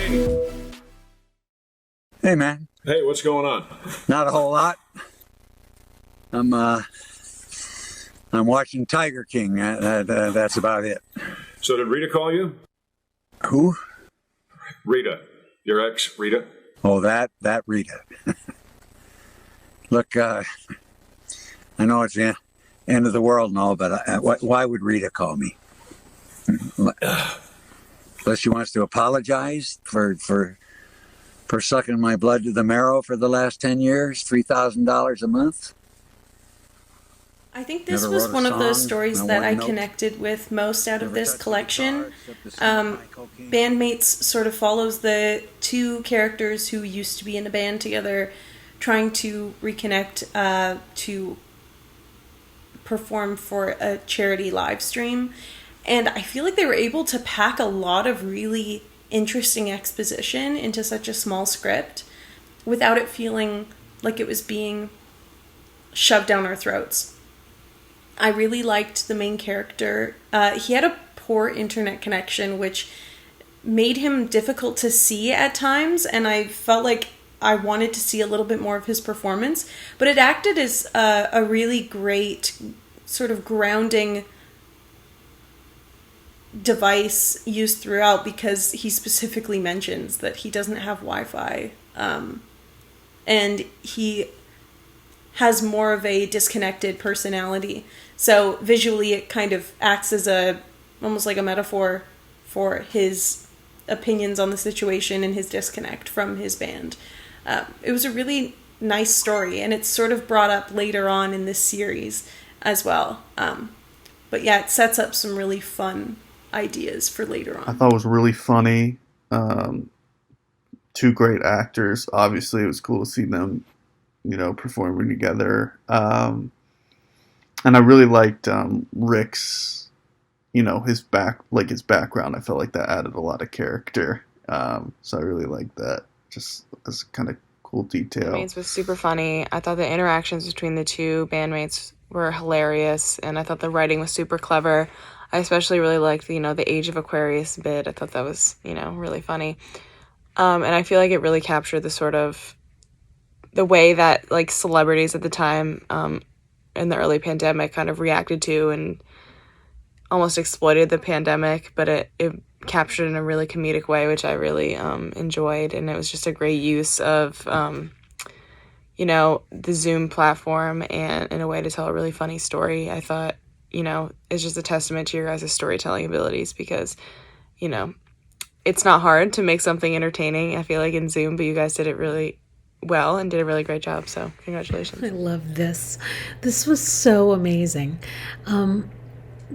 Hey, man. Hey, what's going on? Not a whole lot. I'm watching Tiger King. That's about it. So did Rita call you? Who? Rita. Your ex, Rita? Oh, that Rita. Look, I know it's the end of the world and all, but why would Rita call me? Unless she wants to apologize for sucking my blood to the marrow for the last 10 years, $3,000 a month. I think this was one of those stories that I connected with most out of this collection. Bandmates sort of follows the two characters who used to be in a band together, trying to reconnect to perform for a charity live stream. And I feel like they were able to pack a lot of really interesting exposition into such a small script without it feeling like it was being shoved down our throats. I really liked the main character. He had a poor internet connection, which made him difficult to see at times, and I felt like I wanted to see a little bit more of his performance, but it acted as a really great sort of grounding device used throughout, because he specifically mentions that he doesn't have Wi-Fi, and he has more of a disconnected personality. So visually it kind of acts as almost like a metaphor for his opinions on the situation and his disconnect from his band. It was a really nice story, and it's sort of brought up later on in this series as well. But yeah, it sets up some really fun ideas for later on. I thought it was really funny. Two great actors. Obviously, it was cool to see them, performing together. And I really liked Rick's, his background. I felt like that added a lot of character. So I really liked that. Just as kind of cool detail. Bandmates was super funny. I thought the interactions between the two bandmates were hilarious, and I thought the writing was super clever. I especially really liked the Age of Aquarius bit. I thought that was, really funny. And I feel like it really captured the sort of the way that like celebrities at the time in the early pandemic kind of reacted to and almost exploited the pandemic, but it captured in a really comedic way, which I really enjoyed. And it was just a great use of, the Zoom platform and in a way to tell a really funny story. I thought, it's just a testament to your guys' storytelling abilities, because, it's not hard to make something entertaining, I feel like, in Zoom, but you guys did it really well and did a really great job, so congratulations. I love this. This was so amazing.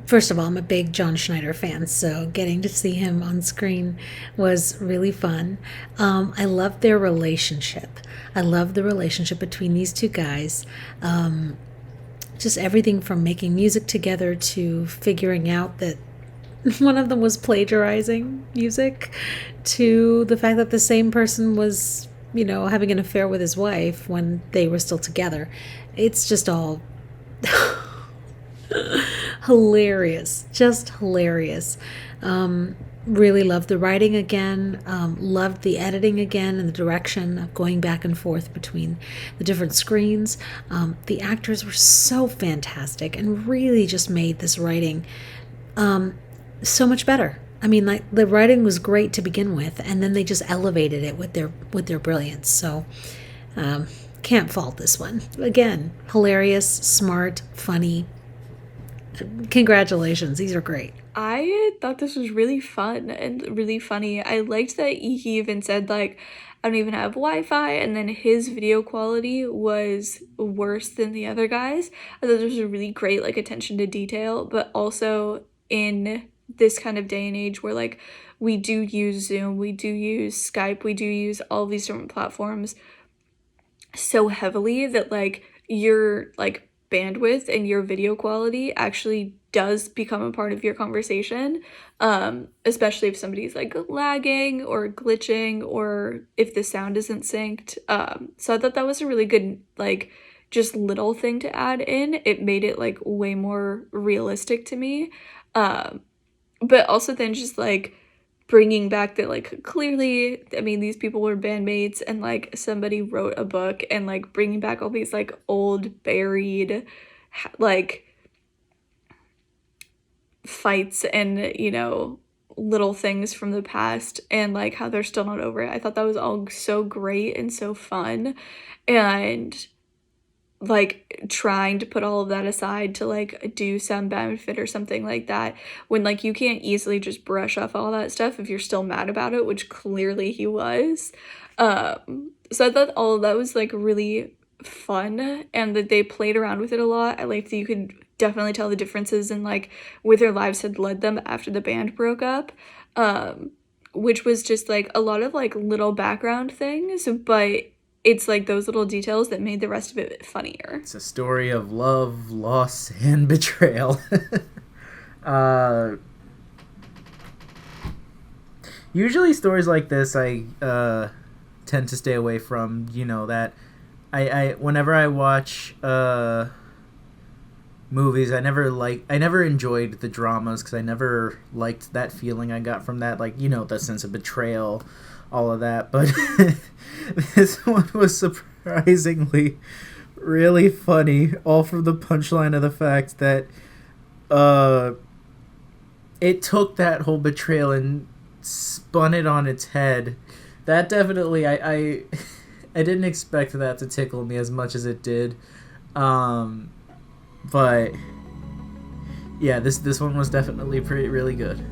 First of all, I'm a big John Schneider fan, so getting to see him on screen was really fun. I love their relationship. I love the relationship between these two guys. Just everything from making music together to figuring out that one of them was plagiarizing music, to the fact that the same person was, having an affair with his wife when they were still together. It's just all hilarious, just hilarious. Really loved the writing again, loved the editing again and the direction of going back and forth between the different screens. The actors were so fantastic and really just made this writing so much better. I mean, like, the writing was great to begin with, and then they just elevated it with their brilliance. So can't fault this one. Again, hilarious, smart, funny. Congratulations, these are great. I thought this was really fun and really funny. I liked that he even said, like, I don't even have Wi-Fi, and then his video quality was worse than the other guys. I thought there was a really great, like, attention to detail, but also in this kind of day and age where, like, we do use Zoom, we do use Skype, we do use all these different platforms so heavily that, like, your, like, bandwidth and your video quality actually does become a part of your conversation, especially if somebody's like lagging or glitching or if the sound isn't synced. So I thought that was a really good, like, just little thing to add in. It made it like way more realistic to me. But also then just like bringing back that, like, clearly, I mean, these people were bandmates and, like, somebody wrote a book, and, like, bringing back all these, like, old buried, like, fights and, you know, little things from the past, and, like, how they're still not over it. I thought that was all so great and so fun, and, like, trying to put all of that aside to, like, do some benefit or something like that, when, like, you can't easily just brush off all that stuff if you're still mad about it, which clearly he was. So I thought all of that was, like, really fun, and that they played around with it a lot. I liked that you could definitely tell the differences in, like, where their lives had led them after the band broke up, which was just, like, a lot of, like, little background things, but it's, like, those little details that made the rest of it funnier. It's a story of love, loss, and betrayal. Usually stories like this I tend to stay away from, you know, that I whenever I watch movies, I never enjoyed the dramas, because I never liked that feeling I got from that, like, you know, the sense of betrayal, all of that. But this one was surprisingly really funny, all from the punchline of the fact that it took that whole betrayal and spun it on its head. That definitely, I didn't expect that to tickle me as much as it did. But yeah, this one was definitely really good.